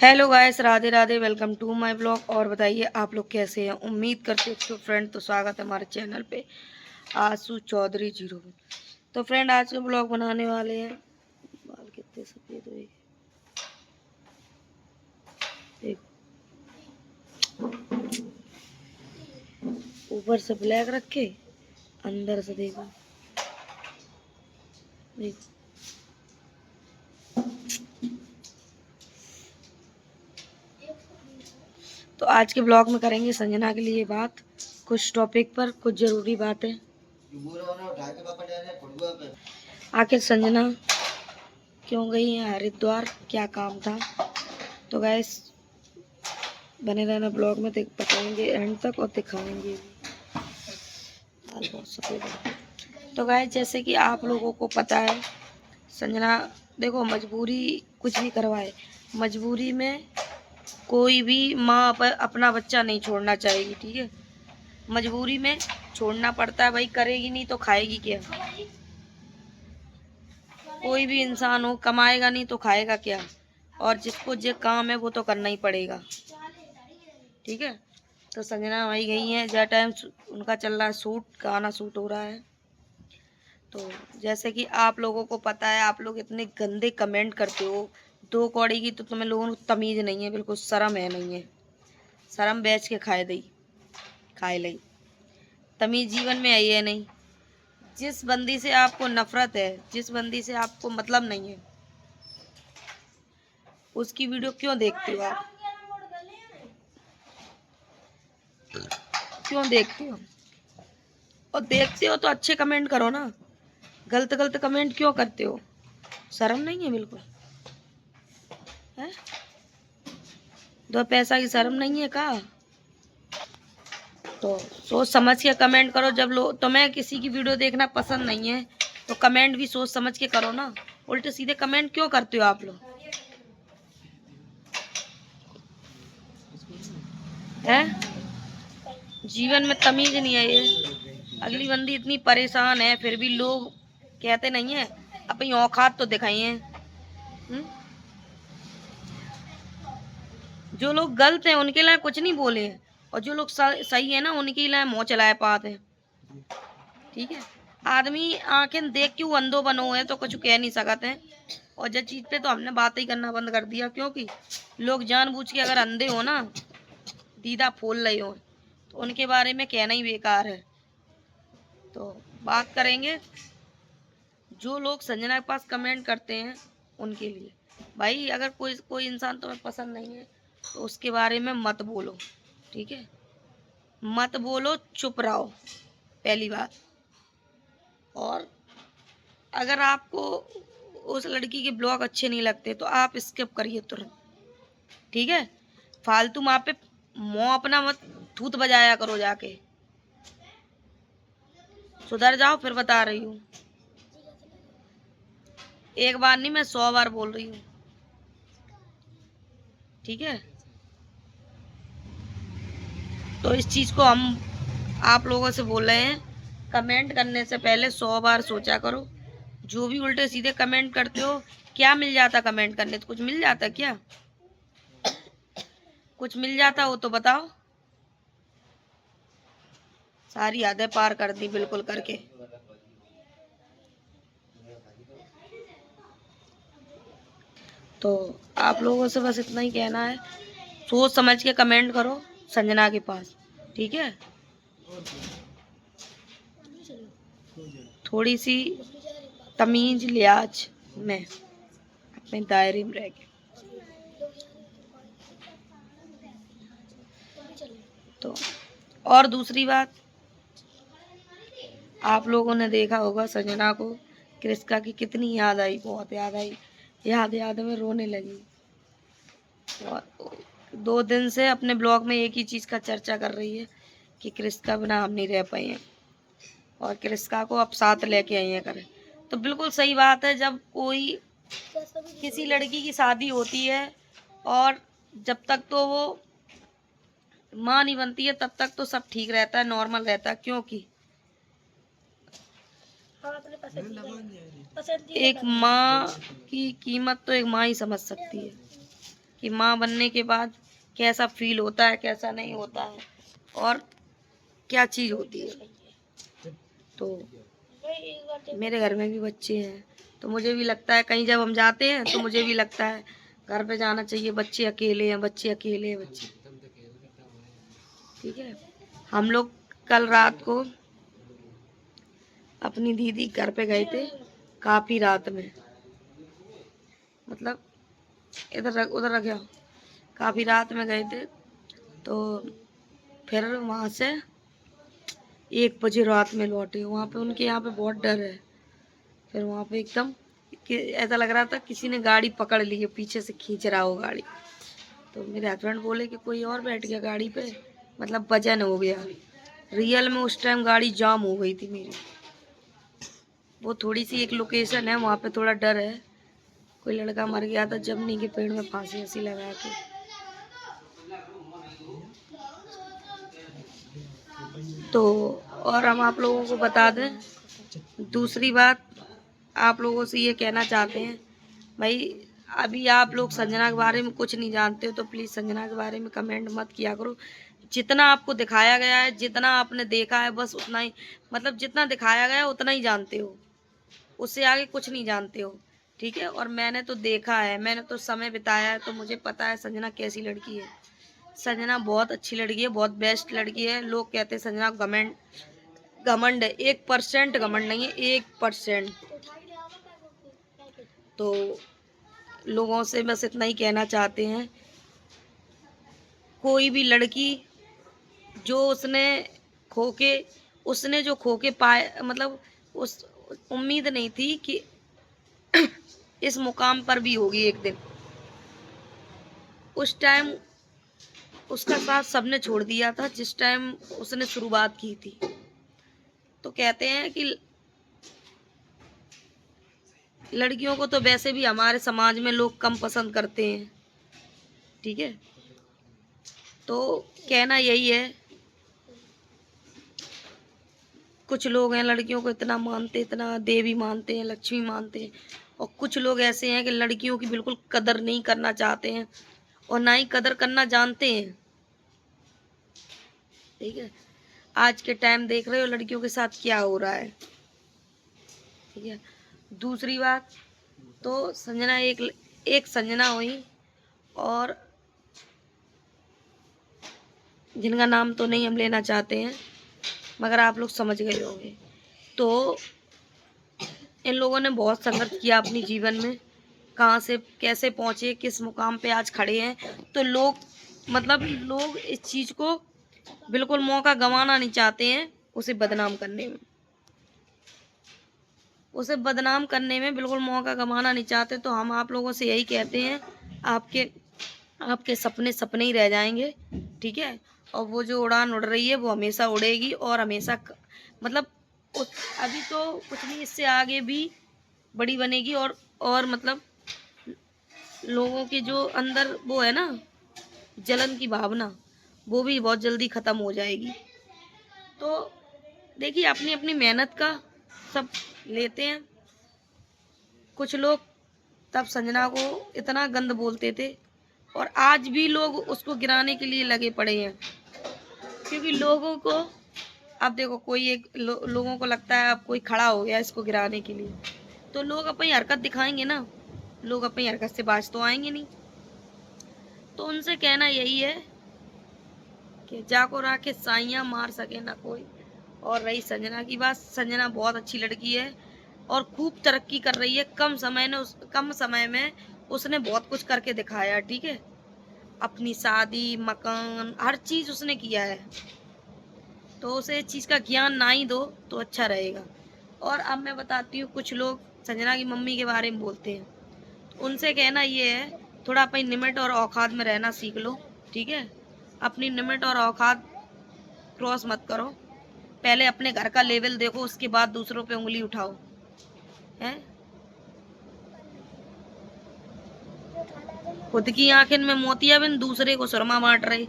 Hello guys, Radhe Radhe. Welcome to my blog. और बताइए आप लोग कैसे हैं। उम्मीद करते हो तो फ्रेंड तो स्वागत है हमारे चैनल पे आशु चौधरी 01। तो फ्रेंड आज का ब्लॉग बनाने वाले हैं। बाल कितने सफेद हुए देखो, ऊपर से ब्लैक रखे, अंदर से देखो देखो। तो आज के ब्लॉग में करेंगे संजना के लिए बात, कुछ टॉपिक पर, कुछ जरूरी बातें। आखिर संजना क्यों गई है हरिद्वार, क्या काम था। तो गैस बने रहना ब्लॉग में, बताएंगे एंड तक और दिखाएंगे भी। बहुत सफेद है। तो गाइस जैसे कि आप लोगों को पता है, संजना देखो मजबूरी कुछ भी करवाए, मजबूरी में कोई भी माँ अपना बच्चा नहीं छोड़ना चाहेगी, ठीक है। मजबूरी में छोड़ना पड़ता है भाई, करेगी नहीं तो खाएगी क्या। कोई भी इंसान हो, कमाएगा नहीं तो खाएगा क्या। और जिसको जो काम है वो तो करना ही पड़ेगा, ठीक है। तो संजना वही गई है, जहाँ टाइम उनका चल रहा है शूट, गाना शूट हो रहा है। तो जैसे कि आप लोगों को पता है, आप लोग इतने गंदे कमेंट करते हो, दो कौड़ी की तो तुम्हें लोगों को तमीज नहीं है, बिल्कुल शर्म है नहीं है। शर्म बेच के खाए लई, तमीज जीवन में आई है नहीं। जिस बंदी से आपको नफरत है, जिस बंदी से आपको मतलब नहीं है, उसकी वीडियो क्यों देखते हो आप, क्यों देखते हो। और देखते हो तो अच्छे कमेंट करो ना, गलत गलत कमेंट क्यों करते हो। शर्म नहीं है बिल्कुल है। दो पैसा की शर्म नहीं है का। तो सोच समझ के कमेंट करो। जब लो तुम्हें किसी की वीडियो देखना पसंद नहीं है तो कमेंट भी सोच समझ के करो ना। उल्टे सीधे कमेंट क्यों करते हो आप लोग है। जीवन में तमीज नहीं है ये। अगली बंदी इतनी परेशान है फिर भी लोग कहते नहीं है, अपनी औकात तो दिखाइए। जो लोग गलत हैं उनके लिए कुछ नहीं बोले हैं, और जो लोग सही है ना उनके लिए मुँह चलाए पाते हैं, ठीक है। आदमी आंखें देख के वो अंधो बनो है तो कुछ कह नहीं सकते हैं। और जब चीज पे तो हमने बात ही करना बंद कर दिया, क्योंकि लोग जानबूझ के अगर अंधे हो ना, दीदा फोल रहे हो, तो उनके बारे में कहना ही बेकार है। तो बात करेंगे जो लोग संजना के पास कमेंट करते हैं उनके लिए। भाई अगर कोई कोई इंसान तुम्हें पसंद नहीं है तो उसके बारे में मत बोलो, ठीक है। मत बोलो, चुप रहो, पहली बात। और अगर आपको उस लड़की के ब्लॉग अच्छे नहीं लगते तो आप स्किप करिए तुरंत, ठीक है। फालतू वहाँ पे मुँह अपना मत थूत बजाया करो, जाके सुधर जाओ, फिर बता रही हूँ। एक बार नहीं, मैं 100 बार बोल रही हूँ, ठीक है। तो इस चीज को हम आप लोगों से बोल रहे हैं, कमेंट करने से पहले 100 बार सोचा करो। जो भी उल्टे सीधे कमेंट करते हो, क्या मिल जाता कमेंट करने से, कुछ मिल जाता क्या। कुछ मिल जाता हो तो बताओ। सारी यादें पार कर दी बिल्कुल करके। तो आप लोगों से बस इतना ही कहना है, सोच समझ के कमेंट करो संजना के पास, ठीक है। थोड़ी सी तमीज लिहाज में अपने दायरे में रह के। तो और दूसरी बात, आप लोगों ने देखा होगा संजना को कृष्का की कितनी याद आई, बहुत याद आई। याद याद में रोने लगी। और 2 दिन से अपने ब्लॉग में एक ही चीज़ का चर्चा कर रही है कि कृष्का बिना हम नहीं रह पाए हैं, और कृष्का को अब साथ लेके आई है करें। तो बिल्कुल सही बात है। जब कोई किसी लड़की की शादी होती है और जब तक तो वो माँ नहीं बनती है तब तक तो सब ठीक रहता है, नॉर्मल रहता है, क्योंकि एक माँ की कीमत तो एक माँ ही समझ सकती है। कि माँ बनने के बाद कैसा फील होता है, कैसा नहीं होता है, और क्या चीज़ होती है। तो मेरे घर में भी बच्चे हैं, तो मुझे भी लगता है, कहीं जब हम जाते हैं तो मुझे भी लगता है घर पे जाना चाहिए, बच्चे अकेले हैं, बच्चे अकेले हैं, बच्चे। ठीक है। हम लोग कल रात को अपनी दीदी घर पे गए थे, काफ़ी रात में, मतलब उधर रख गया, काफ़ी रात में गए थे। तो फिर वहाँ से 1 बजे रात में लौटे। वहाँ पे उनके यहाँ पे बहुत डर है। फिर वहाँ पे एकदम ऐसा लग रहा था किसी ने गाड़ी पकड़ ली है, पीछे से खींच रहा हो गाड़ी। तो मेरे हस्बैंड बोले कि कोई और बैठ गया गाड़ी पे, मतलब वजन हो गया। रियल में उस टाइम गाड़ी जाम हो गई थी मेरी। वो थोड़ी सी एक लोकेशन है, वहाँ पे थोड़ा डर है। कोई लड़का मर गया था जमनी के पेड़ में फांसी वसी लगा के। तो और हम आप लोगों को बता दें, दूसरी बात आप लोगों से ये कहना चाहते हैं, भाई अभी आप लोग संजना के बारे में कुछ नहीं जानते हो तो प्लीज़ संजना के बारे में कमेंट मत किया करो। जितना आपको दिखाया गया है, जितना आपने देखा है, बस उतना ही, मतलब जितना दिखाया गया है उतना ही जानते हो, उससे आगे कुछ नहीं जानते हो। ठीक है। और मैंने तो देखा है, मैंने तो समय बिताया है, तो मुझे पता है संजना कैसी लड़की है। संजना बहुत अच्छी लड़की है, बहुत बेस्ट लड़की है। लोग कहते हैं संजना घमंड है, 1% घमंड नहीं है, 1%। तो लोगों से बस इतना ही कहना चाहते हैं, कोई भी लड़की जो उसने जो खो के पाए, मतलब उस उम्मीद नहीं थी कि इस मुकाम पर भी होगी एक दिन। उस टाइम उसका साथ सबने छोड़ दिया था जिस टाइम उसने शुरुआत की थी। तो कहते हैं कि लड़कियों को तो वैसे भी हमारे समाज में लोग कम पसंद करते हैं। ठीक है। तो कहना यही है, कुछ लोग हैं लड़कियों को इतना मानते, इतना देवी मानते हैं, लक्ष्मी मानते हैं, और कुछ लोग ऐसे हैं कि लड़कियों की बिल्कुल कदर नहीं करना चाहते हैं और ना ही कदर करना जानते हैं। ठीक है। आज के टाइम देख रहे हो लड़कियों के साथ क्या हो रहा है। ठीक है। दूसरी बात, तो संजना एक संजना हुई, और जिनका नाम तो नहीं हम लेना चाहते हैं, मगर आप लोग समझ गए होंगे। तो इन लोगों ने बहुत संघर्ष किया अपनी जीवन में, कहाँ से कैसे पहुँचे, किस मुकाम पे आज खड़े हैं। तो लोग, मतलब लोग इस चीज़ को बिल्कुल मौका गंवाना नहीं चाहते हैं, उसे बदनाम करने में, बिल्कुल मौका गंवाना नहीं चाहते। तो हम आप लोगों से यही कहते हैं, आपके सपने सपने ही रह जाएंगे। ठीक है। और वो जो उड़ान उड़ रही है वो हमेशा उड़ेगी, और हमेशा मतलब अभी तो कुछ नहीं, इससे आगे भी बड़ी बनेगी। और मतलब लोगों के जो अंदर वो है ना, जलन की भावना, वो भी बहुत जल्दी ख़त्म हो जाएगी। तो देखिए, अपनी अपनी मेहनत का सब लेते हैं। कुछ लोग तब संजना को इतना गंद बोलते थे, और आज भी लोग उसको गिराने के लिए लगे पड़े हैं, क्योंकि लोगों को, अब देखो कोई लोगों को लगता है अब कोई खड़ा हो गया इसको गिराने के लिए, तो लोग अपनी हरकत दिखाएंगे ना, लोग अपनी हरकत से बाज तो आएंगे नहीं। तो उनसे कहना यही है कि जाको राखे साइयाँ मार सके ना कोई। और रही संजना की बात, संजना बहुत अच्छी लड़की है और खूब तरक्की कर रही है। कम समय में उसने बहुत कुछ करके दिखाया। ठीक है। अपनी शादी, मकान, हर चीज़ उसने किया है। तो उसे इस चीज़ का ज्ञान ना ही दो तो अच्छा रहेगा। और अब मैं बताती हूँ, कुछ लोग संजना की मम्मी के बारे में बोलते हैं, तो उनसे कहना ये है, थोड़ा अपनी लिमिट और औकात में रहना सीख लो। ठीक है। अपनी लिमिट और औकात क्रॉस मत करो। पहले अपने घर का लेवल देखो, उसके बाद दूसरों पे उंगली उठाओ। है, खुद की आंखें में मोतियाबिंद, दूसरे को सुरमा बांट रहे।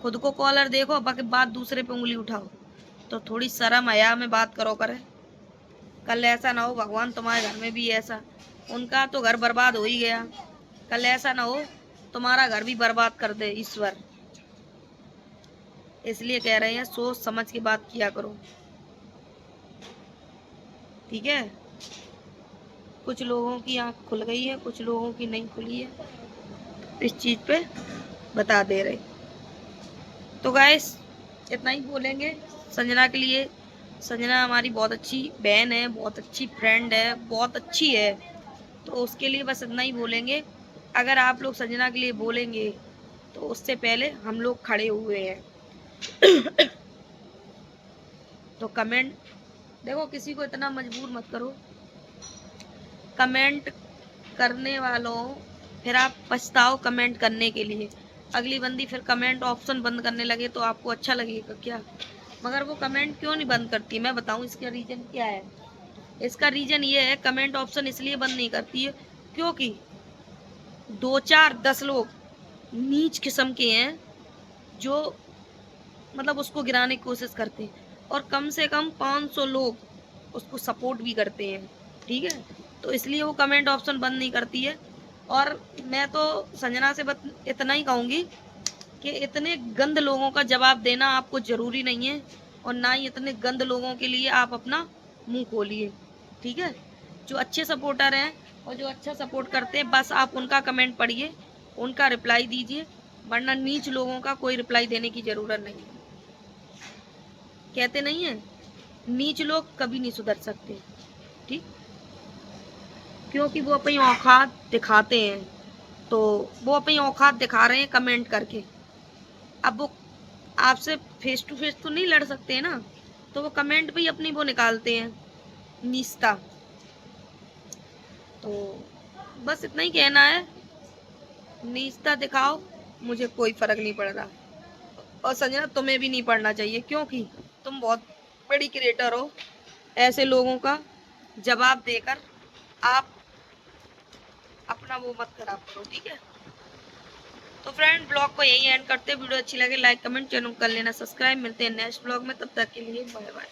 खुद को कॉलर देखो, बाकी बात दूसरे पे उंगली उठाओ। तो थोड़ी शर्म हया में बात करो करे। कल ऐसा ना हो भगवान तुम्हारे घर में भी ऐसा। उनका तो घर बर्बाद हो ही गया, कल ऐसा ना हो तुम्हारा घर भी बर्बाद कर दे ईश्वर। इसलिए कह रहे हैं सोच समझ के बात किया करो, ठीक है। कुछ लोगों की आंख खुल गई है, कुछ लोगों की नहीं खुली है, इस चीज पे बता दे रहे। तो गाइस इतना ही बोलेंगे संजना के लिए। संजना हमारी बहुत अच्छी बहन है, बहुत अच्छी फ्रेंड है, बहुत अच्छी है, तो उसके लिए बस इतना ही बोलेंगे। अगर आप लोग संजना के लिए बोलेंगे तो उससे पहले हम लोग खड़े हुए हैं। तो कमेंट देखो, किसी को इतना मजबूर मत करो। कमेंट करने वालों फिर आप पछताओ कमेंट करने के लिए। अगली बंदी फिर कमेंट ऑप्शन बंद करने लगे तो आपको अच्छा लगेगा क्या? मगर वो कमेंट क्यों नहीं बंद करती, मैं बताऊं इसका रीजन क्या है। इसका रीजन ये है, कमेंट ऑप्शन इसलिए बंद नहीं करती है क्योंकि 2 4 10 लोग नीच किस्म के हैं जो मतलब उसको गिराने की कोशिश करते हैं, और कम से कम 500 लोग उसको सपोर्ट भी करते हैं, ठीक है। तो इसलिए वो कमेंट ऑप्शन बंद नहीं करती है। और मैं तो संजना से इतना ही कहूँगी कि इतने गंद लोगों का जवाब देना आपको ज़रूरी नहीं है, और ना ही इतने गंद लोगों के लिए आप अपना मुंह खोलिए, ठीक है। जो अच्छे सपोर्टर हैं और जो अच्छा सपोर्ट करते हैं बस आप उनका कमेंट पढ़िए, उनका रिप्लाई दीजिए, वरना नीच लोगों का कोई रिप्लाई देने की ज़रूरत नहीं है। कहते नहीं है नीच लोग कभी नहीं सुधर सकते, ठीक, क्योंकि वो अपनी औकात दिखाते हैं। तो वो अपनी औकात दिखा रहे हैं कमेंट करके। अब वो आपसे फेस टू फेस तो नहीं लड़ सकते हैं ना, तो वो कमेंट पे ही अपनी वो निकालते हैं नीचता। तो बस इतना ही कहना है, नीचता दिखाओ, मुझे कोई फर्क नहीं पड़ रहा। और संजना तुम्हें भी नहीं पढ़ना चाहिए क्योंकि तुम बहुत बड़ी क्रिएटर हो। ऐसे लोगों का जवाब देकर आप अपना वो मत खराब करो, ठीक है। तो फ्रेंड ब्लॉग को यही एंड करते, वीडियो अच्छी लगे लाइक कमेंट चैनल कर लेना सब्सक्राइब। मिलते हैं नेक्स्ट ब्लॉग में, तब तक के लिए बाय बाय।